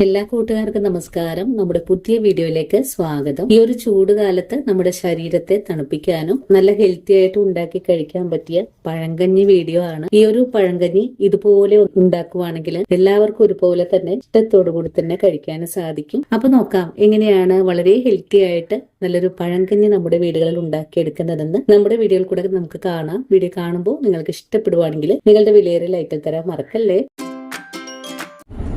എല്ലാ കൂട്ടുകാർക്കും നമസ്കാരം. നമ്മുടെ പുതിയ വീഡിയോയിലേക്ക് സ്വാഗതം. ഈ ഒരു ചൂടുകാലത്ത് നമ്മുടെ ശരീരത്തെ തണുപ്പിക്കാനും നല്ല ഹെൽത്തി ആയിട്ട് ഉണ്ടാക്കി കഴിക്കാൻ പറ്റിയ പഴങ്കഞ്ഞി വീഡിയോ ആണ്. ഈ ഒരു പഴങ്കഞ്ഞി ഇതുപോലെ ഉണ്ടാക്കുവാണെങ്കിൽ എല്ലാവർക്കും ഒരുപോലെ തന്നെ ഇഷ്ടത്തോടു കൂടി തന്നെ കഴിക്കാനും സാധിക്കും. അപ്പൊ നോക്കാം എങ്ങനെയാണ് വളരെ ഹെൽത്തി ആയിട്ട് നല്ലൊരു പഴങ്കഞ്ഞി നമ്മുടെ വീടുകളിൽ ഉണ്ടാക്കിയെടുക്കുന്നതെന്ന് നമ്മുടെ വീഡിയോയിൽ കൂടെ നമുക്ക് കാണാം. വീഡിയോ കാണുമ്പോൾ നിങ്ങൾക്ക് ഇഷ്ടപ്പെടുവാണെങ്കിൽ നിങ്ങളുടെ വിലയേറിയ ലൈക്കിൽ തരാൻ മറക്കല്ലേ.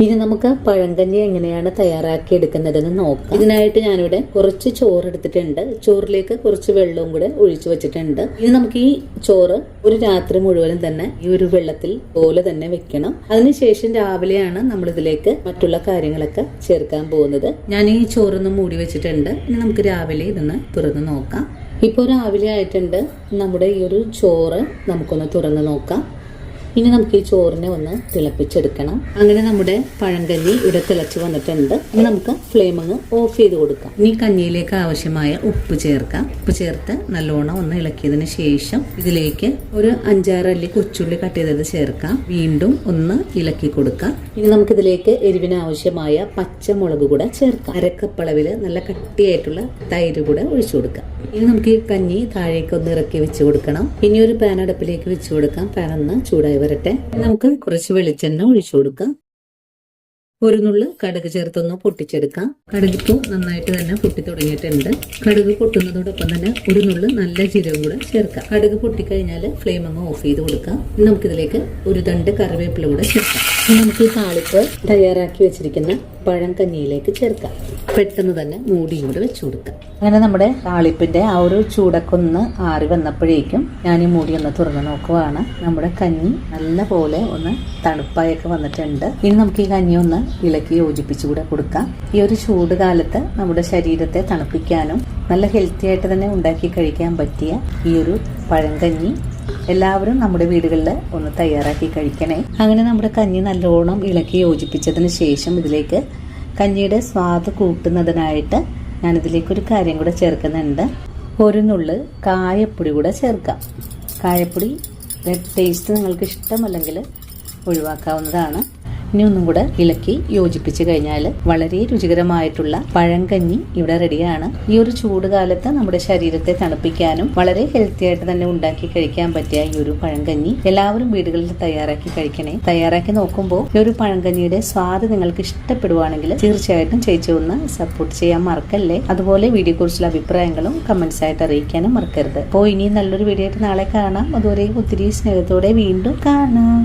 ഇനി നമുക്ക് പഴങ്കഞ്ഞി എങ്ങനെയാണ് തയ്യാറാക്കി എടുക്കുന്നതെന്ന് നോക്കാം. ഇതിനായിട്ട് ഞാനിവിടെ കുറച്ച് ചോറ് എടുത്തിട്ടുണ്ട്. ചോറിലേക്ക് കുറച്ച് വെള്ളവും കൂടെ ഒഴിച്ചു വെച്ചിട്ടുണ്ട്. ഇനി നമുക്ക് ഈ ചോറ് ഒരു രാത്രി മുഴുവനും തന്നെ ഈ ഒരു വെള്ളത്തിൽ പോലെ തന്നെ വെക്കണം. അതിനുശേഷം രാവിലെയാണ് നമ്മൾ ഇതിലേക്ക് മറ്റുള്ള കാര്യങ്ങളൊക്കെ ചേർക്കാൻ പോകുന്നത്. ഞാൻ ഈ ചോറൊന്ന് മൂടി വെച്ചിട്ടുണ്ട്. ഇനി നമുക്ക് രാവിലെ ഇതൊന്ന് തുറന്ന് നോക്കാം. ഇപ്പോൾ രാവിലെ ആയിട്ടുണ്ട്. നമ്മുടെ ഈ ഒരു ചോറ് നമുക്കൊന്ന് തുറന്ന് നോക്കാം. ഇനി നമുക്ക് ഈ ചോറിനെ ഒന്ന് തിളപ്പിച്ചെടുക്കണം. അങ്ങനെ നമ്മുടെ പഴങ്കഞ്ഞി ഇവിടെ തിളച്ച് വന്നിട്ടുണ്ട്. ഇനി നമുക്ക് ഫ്ലെയിം അങ്ങ് ഓഫ് ചെയ്ത് കൊടുക്കാം. ഇനി കഞ്ഞിയിലേക്ക് ആവശ്യമായ ഉപ്പ് ചേർക്കാം. ഉപ്പ് ചേർത്ത് നല്ലോണം ഒന്ന് ഇളക്കിയതിന് ശേഷം ഇതിലേക്ക് ഒരു 5-6 അല്ലി കൊച്ചുള്ളി കട്ട് ചെയ്തത് ചേർക്കാം. വീണ്ടും ഒന്ന് ഇളക്കി കൊടുക്കാം. ഇനി നമുക്കിതിലേക്ക് എരിവിന് ആവശ്യമായ പച്ചമുളക് കൂടെ ചേർക്കാം. അരക്കപ്പളവില് നല്ല കട്ടിയായിട്ടുള്ള തൈര് കൂടെ ഒഴിച്ചു കൊടുക്കാം. ഇനി നമുക്ക് ഈ കഞ്ഞി താഴേക്ക് ഒന്ന് ഇറക്കി വെച്ച് കൊടുക്കണം. ഇനി ഒരു പാൻ അടുപ്പിലേക്ക് വെച്ച് കൊടുക്കാം. പാൻ ഒന്ന് ചൂടായി വരട്ടെ. നമുക്ക് കുറച്ച് വെളിച്ചെണ്ണ ഒഴിച്ചു കൊടുക്കാം. ഒരു നുള്ള് കടുക് ചേർത്തൊന്ന് പൊട്ടിച്ചെടുക്കാം. കടുകിപ്പോൾ നന്നായിട്ട് തന്നെ പൊട്ടി തുടങ്ങിയിട്ടുണ്ട്. കടുക് പൊട്ടുന്നതോടൊപ്പം തന്നെ ഒരു നുള്ള് നല്ല ജീരകം കൂടെ ചേർക്കാം. കടുക് പൊട്ടിക്കഴിഞ്ഞാൽ ഫ്ലെയിം അങ്ങ് ഓഫ് ചെയ്ത് കൊടുക്കാം. നമുക്കിതിലേക്ക് ഒരു തണ്ട് കറിവേപ്പില കൂടെ ചേർക്കാം. നമുക്ക് ഈ താളിപ്പ് തയ്യാറാക്കി വെച്ചിരിക്കുന്ന പഴങ്കഞ്ഞിയിലേക്ക് ചേർക്കാം. പെട്ടെന്ന് തന്നെ മൂടിയും കൂടെ വെച്ചു കൊടുക്കാം. അങ്ങനെ നമ്മുടെ താളിപ്പിന്റെ ആ ഒരു ചൂടൊക്കെ ഒന്ന് ആറി വന്നപ്പോഴേക്കും ഞാൻ ഈ മൂടി ഒന്ന് തുറന്ന് നോക്കുവാണ്. നമ്മുടെ കഞ്ഞി നല്ല പോലെ ഒന്ന് തണുപ്പായൊക്കെ വന്നിട്ടുണ്ട്. ഇനി നമുക്ക് ഈ കഞ്ഞി ഒന്ന് ഇളക്കി യോജിപ്പിച്ചുകൂടെ കൊടുക്കാം. ഈ ഒരു ചൂട് കാലത്ത് നമ്മുടെ ശരീരത്തെ തണുപ്പിക്കാനും നല്ല ഹെൽത്തി ആയിട്ട് തന്നെ ഉണ്ടാക്കി കഴിക്കാൻ പറ്റിയ ഈ ഒരു പഴങ്കഞ്ഞി എല്ലാവരും നമ്മുടെ വീടുകളിൽ ഒന്ന് തയ്യാറാക്കി കഴിക്കണേ. അങ്ങനെ നമ്മുടെ കഞ്ഞി നല്ലോണം ഇളക്കി യോജിപ്പിച്ചതിന് ശേഷം ഇതിലേക്ക് കഞ്ഞിയുടെ സ്വാദ് കൂട്ടുന്നതിനായിട്ട് ഞാനിതിലേക്ക് ഒരു കാര്യം കൂടെ ചേർക്കുന്നുണ്ട്. ഒരു നുള്ള് കായപ്പൊടി കൂടെ ചേർക്കാം. കായപ്പൊടി ടേസ്റ്റ് നിങ്ങൾക്ക് ഇഷ്ടമല്ലെങ്കിൽ ഒഴിവാക്കാവുന്നതാണ്. ഇനി ഒന്നും കൂടെ ഇളക്കി യോജിപ്പിച്ച് കഴിഞ്ഞാൽ വളരെ രുചികരമായിട്ടുള്ള പഴങ്കഞ്ഞി ഇവിടെ റെഡിയാണ്. ഈ ഒരു ചൂട് കാലത്ത് നമ്മുടെ ശരീരത്തെ തണുപ്പിക്കാനും വളരെ ഹെൽത്തി ആയിട്ട് തന്നെ ഉണ്ടാക്കി കഴിക്കാൻ പറ്റിയ ഈ ഒരു പഴങ്കഞ്ഞി എല്ലാവരും വീടുകളിൽ തയ്യാറാക്കി കഴിക്കണേ. തയ്യാറാക്കി നോക്കുമ്പോൾ ഈ ഒരു പഴങ്കഞ്ഞിയുടെ സ്വാദ് നിങ്ങൾക്ക് ഇഷ്ടപ്പെടുവാണെങ്കിൽ തീർച്ചയായിട്ടും ചേച്ചി ഒന്ന് സപ്പോർട്ട് ചെയ്യാൻ മറക്കല്ലേ. അതുപോലെ വീഡിയോ കുറിച്ചുള്ള അഭിപ്രായങ്ങളും കമന്റ്സ് ആയിട്ട് അറിയിക്കാനും മറക്കരുത്. അപ്പോൾ ഇനി നല്ലൊരു വീഡിയോ ആയിട്ട് നാളെ കാണാം. അതുവരെ ഒത്തിരി സ്നേഹത്തോടെ വീണ്ടും കാണാം.